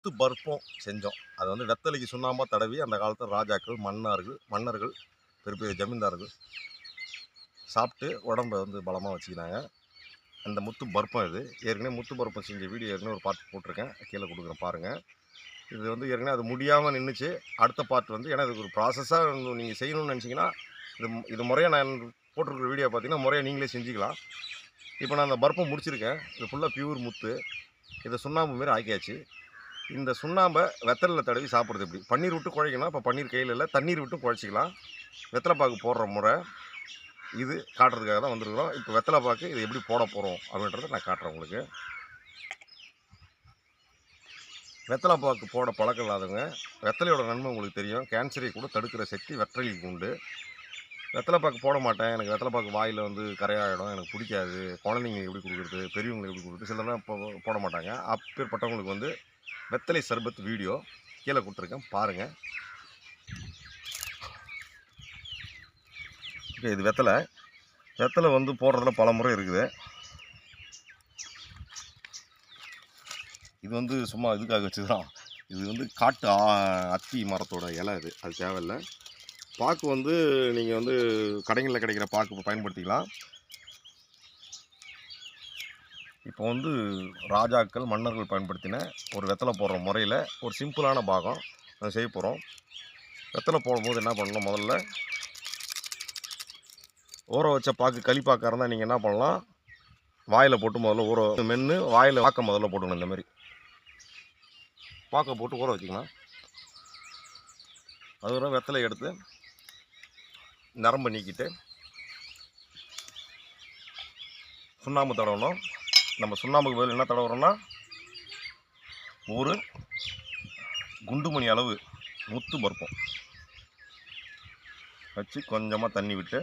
முத்து பருப்பம் செஞ்சோம். அது வந்து வெத்தலைக்கு சுண்ணாம்பா தடவி அந்த காலத்தில் ராஜாக்கள், மன்னர்கள், பெரிய பெரிய ஜமீன்தார்கள் சாப்பிட்டு உடம்ப வந்து பலமாக வச்சுக்கினாங்க. அந்த முத்து பருப்பம் இது. ஏற்கனவே முத்து பருப்பம் செஞ்ச வீடியோ ஏற்கனவே ஒரு பார்ட் போட்டிருக்கேன். கீழே கொடுக்குறேன் பாருங்கள். இது வந்து ஏற்கனவே அது முடியாமல் நின்றுச்சு. அடுத்த பார்ட் வந்து ஏன்னா இதுக்கு ஒரு ப்ராசஸாக நீங்கள் செய்யணும்னு நினச்சிங்கன்னா இது முறையாக நான் போட்டிருக்கிற வீடியோ பார்த்தீங்கன்னா முறையாக நீங்களே செஞ்சுக்கலாம். இப்போ நான் அந்த பருப்பம் முடிச்சிருக்கேன். இது ஃபுல்லாக பியூர் முத்து. இதை சுண்ணாம்பு மாரி ஆக்கியாச்சு. இந்த சுண்ணாம்பை வெத்தலையில் தடவி சாப்பிட்றது எப்படி? பன்னீர் விட்டு குழைக்கணும். இப்போ பன்னீர் கையில் இல்லை, தண்ணீர் விட்டு குழைச்சிக்கலாம். வெத்தலை பாக்கு போடுற முறை இது காட்டுறதுக்காக தான் வந்துருக்குறோம். இப்போ வெத்தலை பாக்கு இதை எப்படி போட போகிறோம் அப்படின்றத நான் காட்டுறேன் உங்களுக்கு. வெத்தலை பாக்கு போட பழக்கம் இல்லாதவங்க, வெத்தலையோட நன்மை உங்களுக்கு தெரியும். கேன்சரை கூட தடுக்கிற சக்தி வெத்தலைக்கு உண்டு. வெத்தலை பாக்கு போட மாட்டேன், எனக்கு வெத்தலை பாக்கு வாயில் வந்து கரையாகிடும், எனக்கு பிடிக்காது, குழந்தைங்களுக்கு எப்படி கொடுக்குறது, பெரியவங்களுக்கு எப்படி கொடுக்குறது, சிலர்லாம் போட மாட்டாங்க. அப்பேற்பட்டவங்களுக்கு வந்து வெத்தலை சர்பத் வீடியோ கீழே கொடுத்துருக்கேன் பாருங்கள். ஓகே, இது வெத்தலை வந்து போடுறதுல பல முறை இருக்குது. இது வந்து சும்மா இதுக்காக வச்சுதான். இது வந்து காட்டு அத்தி மரத்தோட இலை. அது தேவையில்லை. பாக்கு வந்து நீங்கள் வந்து கடைகளில் கிடைக்கிற பாக்கு பயன்படுத்திக்கலாம். இப்போ வந்து ராஜாக்கள், மன்னர்கள் பயன்படுத்தின ஒரு வெத்தலை போடுற முறையில் ஒரு சிம்பிளான பாகம் அதை செய்ய போகிறோம். வெத்தலை போடும்போது என்ன பண்ணணும், முதல்ல ஊற வச்ச பாக்கு களிப்பாக்காக இருந்தால் நீங்கள் என்ன பண்ணலாம், வாயில் போட்டு முதல்ல மென்று வாயில் பாக்க முதல்ல போட்டுக்கணும். இந்த மாதிரி பாக்கை போட்டு ஊற வச்சுக்கலாம். அதுக்கப்புறம் வெத்தலை எடுத்து நரம்பை நீக்கிட்டு சுண்ணாம்பு தடவணும். நம்ம சுண்ணாம்புக்கு பதில் என்ன தடவுறோம்னா, ஒரு குண்டுமணி அளவு முத்து பருப்பம் வச்சு கொஞ்சமாக தண்ணி விட்டு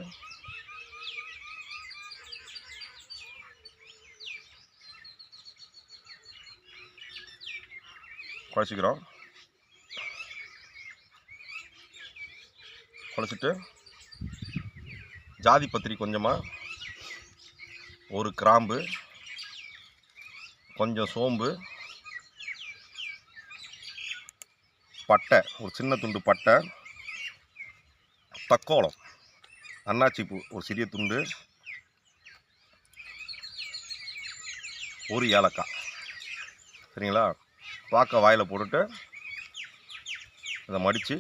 குழச்சிக்கிறோம். குழச்சிட்டு ஜாதி பத்திரி கொஞ்சமாக, ஒரு கிராம்பு, கொஞ்சம் சோம்பு, பட்டை, ஒரு சின்ன துண்டு பட்டை, தக்கோலம், அன்னாச்சிப்பூ ஒரு சிறிய துண்டு, ஒரு ஏலக்காய். சரிங்களா? பாக்க வாயில் போட்டுட்டு இதை மடித்து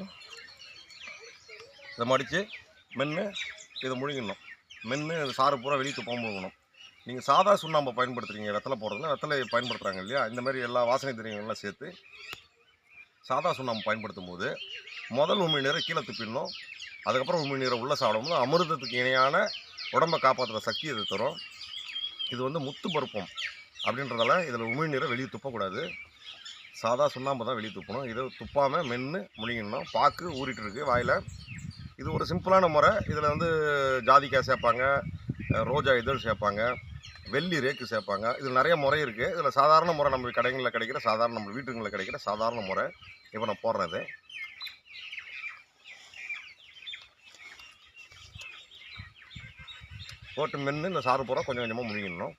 மென்று இதை முழுங்கிடணும். மென்று சாறு பூரா வெளியே துப்பாமல் முழுங்கணும். நீங்கள் சாதா சுண்ணாம்பை பயன்படுத்துகிறீங்க வெத்தலை போடுறதுல, வெத்தலை பயன்படுத்துகிறாங்க இல்லையா, இந்த மாதிரி எல்லா வாசனை திரவியங்கள்லாம் சேர்த்து சாதா சுண்ணாம்பு பயன்படுத்தும் போது முதல் உமிழ்நீரை கீழே துப்பிடணும். அதுக்கப்புறம் உமிழ்நீரை உள்ளே சாப்பிடும்போது அமிர்தத்துக்கு இணையான உடம்பை காப்பாற்றுற சக்தி இது தரும். இது வந்து முத்து பருப்பம் அப்படின்றதால இதில் உமிழ்நீரை வெளியே துப்பக்கூடாது. சாதா சுண்ணாம்பு தான் வெளியே துப்பணும். இதை துப்பாமல் மென்று முழுங்கிடணும். பாக்கு ஊறிட்டு இருக்கு வாயில். இது ஒரு சிம்பிளான முறை. இதில் வந்து ஜாதிக்காய் சேர்ப்பாங்க, ரோஜா இதழ் சேர்ப்பாங்க, வெள்ளி ரேக்கு சேர்ப்பாங்க. இதில் நிறைய முறை இருக்குது. இதில் சாதாரண முறை நம்ம கடைகளில் கிடைக்கிற நம்ம வீட்டுங்களில் கிடைக்கிற சாதாரண முறை இப்போ நான் போடுறது. போட்டு மென்று இந்த சாறு பூரா கொஞ்சம் கொஞ்சமாக முழுங்கிடணும்.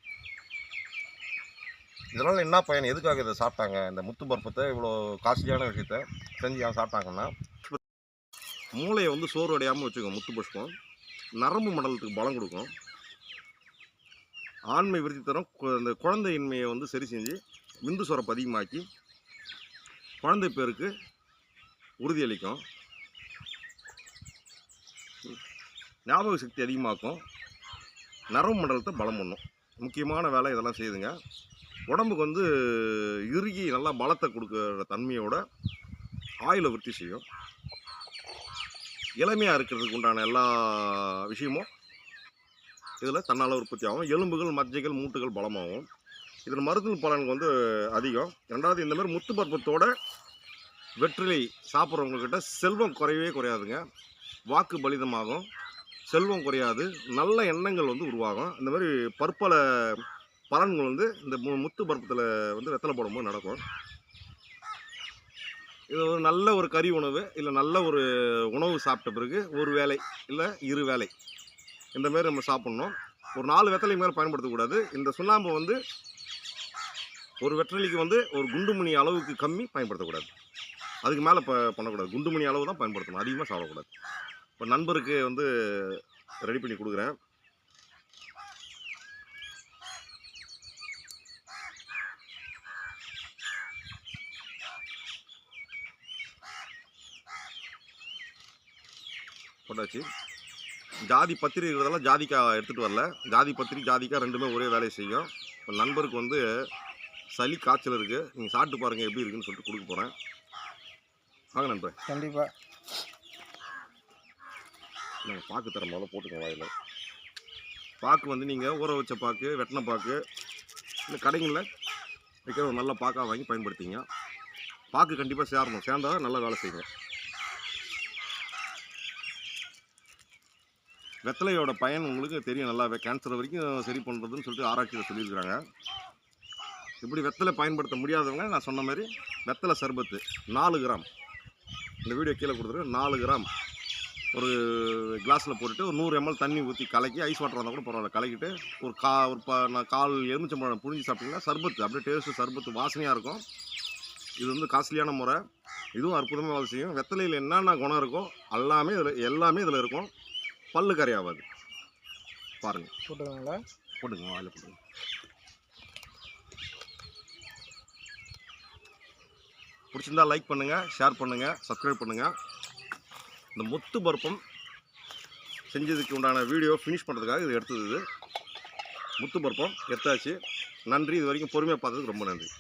இதனால் என்ன பயன், எதுக்காக இதை சாப்பிட்டாங்க, இந்த முத்து பருப்பத்தை இவ்வளோ காஸ்ட்லியான விஷயத்த செஞ்சு ஏன் சாப்பிட்டாங்கன்னா, மூளையை வந்து சோறு அடையாமல் வச்சுக்கோங்க. முத்து புஷ்பம் நரம்பு மண்டலத்துக்கு பலம் கொடுக்கும், ஆண்மை விருத்தி தரும், இந்த குழந்தையின்மையை வந்து சரி செஞ்சு விந்து சுரப்பு அதிகமாக்கி குழந்தை பேருக்கு உறுதியளிக்கும், ஞாபக சக்தி அதிகமாக்கும், நரம்பு மண்டலத்தை பலம் பண்ணும். முக்கியமான வேலை இதெல்லாம் செய்யுதுங்க. உடம்புக்கு வந்து இறுகி நல்லா பலத்தை கொடுக்குற தன்மையோட ஆயுளை விருத்தி செய்யும். இளமையாக இருக்கிறதுக்கு உண்டான எல்லா விஷயமும் இதில் தன்னால் உற்பத்தி ஆகும். எலும்புகள், மஜ்ஜைகள், மூட்டுகள் பலமாகும். இதில் மருத்துவ பலன்கள் வந்து அதிகம். ரெண்டாவது, இந்த மாதிரி முத்து பருப்பத்தோட வெற்றிலை சாப்பிட்றவங்கக்கிட்ட செல்வம் குறையவே குறையாதுங்க. வாக்கு பலிதமாகும், செல்வம் குறையாது, நல்ல எண்ணங்கள் வந்து உருவாகும். இந்த மாதிரி பற்பல பலன்கள் வந்து இந்த முத்து பருப்பத்தில் வந்து வெத்தலை போடும்போது நடக்கும். இது ஒரு நல்ல ஒரு கறி உணவு இல்லை நல்ல ஒரு உணவு சாப்பிட்ட பிறகு ஒரு வேளை இல்லை 2 வேளை இந்த மாதிரி நம்ம சாப்பிட்ணும். ஒரு 4 வெத்தலை மேலே பயன்படுத்தக்கூடாது. இந்த சுண்ணாம்பு வந்து ஒரு வெற்றிலைக்கு வந்து ஒரு குண்டுமணி அளவுக்கு கம்மி பயன்படுத்தக்கூடாது. அதுக்கு மேலே பண்ணக்கூடாது. குண்டுமணி அளவு தான் பயன்படுத்தணும். அதிகமாக சாப்பிடக்கூடாது. இப்போ நண்பருக்கு வந்து ரெடி பண்ணி கொடுக்குறேன். போட்டாச்சு. ஜாதி பத்திரி இருக்கிறதெல்லாம் ஜாதிக்காய் எடுத்துகிட்டு வரல. ஜாதி பத்திரி ஜாதிக்காய் ரெண்டுமே ஒரே வேலையை செய்யும். இப்போ நண்பருக்கு வந்து சளி காய்ச்சல் இருக்குது. நீங்கள் சாப்பிட்டு பாருங்கள் எப்படி இருக்குன்னு சொல்லிட்டு கொடுக்க போகிறேன். வாங்க நண்பர். கண்டிப்பாக நாங்கள் பாக்கு தர முதல்ல போட்டுக்கோங்க வாயில். பாக்கு வந்து நீங்கள் ஊற வச்ச பாக்கு, வெட்டின பாக்கு, இல்லை கடைகளில் வைக்கிற ஒரு நல்ல பாக்காக வாங்கி பயன்படுத்திங்க. பாக்கு கண்டிப்பாக சேரணும். சேர்ந்தால் நல்லா வேலை செய்யுங்க. வெத்தலையோட பயன் உங்களுக்கு தெரியும் நல்லாவே. கேன்சர் வரைக்கும் சரி பண்ணுறதுன்னு சொல்லிட்டு ஆராய்ச்சியில் சொல்லியிருக்கிறாங்க. இப்படி வெத்தலை பயன்படுத்த முடியாதவங்க நான் சொன்ன மாதிரி வெத்தலை சர்பத்து 4 கிராம், இந்த வீடியோ கீழே கொடுத்துருக்கேன், 4 கிராம் ஒரு கிளாஸில் போட்டுட்டு ஒரு 100 ml தண்ணி ஊற்றி கலக்கி, ஐஸ் வாட்டர் வந்தால் கூட பரவாயில்ல, கலக்கிட்டு ஒரு கால் எலுமிச்சம்பழம் புழிஞ்சு சாப்பிட்டிங்கன்னா சர்பத்து அப்படியே டேஸ்ட்டு சர்பத்து வாசனையாக இருக்கும். இது வந்து காஸ்ட்லியான முறை. இதுவும் அற்புதமாக வேலை செய்யும். வெத்தலையில் என்னென்ன குணம் இருக்கோ எல்லாமே இதில் இருக்கும். பல்லு கரையாகாது. பாருங்கள். போட்டுக்கோங்களா? போட்டுங்க, வாயில் போட்டுங்க. பிடிச்சிருந்தா லைக் பண்ணுங்கள், ஷேர் பண்ணுங்கள், சப்ஸ்கிரைப் பண்ணுங்கள். இந்த முத்து பருப்பம் செஞ்சதுக்கு உண்டான வீடியோ ஃபினிஷ் பண்ணுறதுக்காக இது எடுத்தது. முத்து பருப்பம் எடுத்தாச்சு. நன்றி. இது வரைக்கும் பொறுமையாக பார்த்ததுக்கு ரொம்ப நன்றி.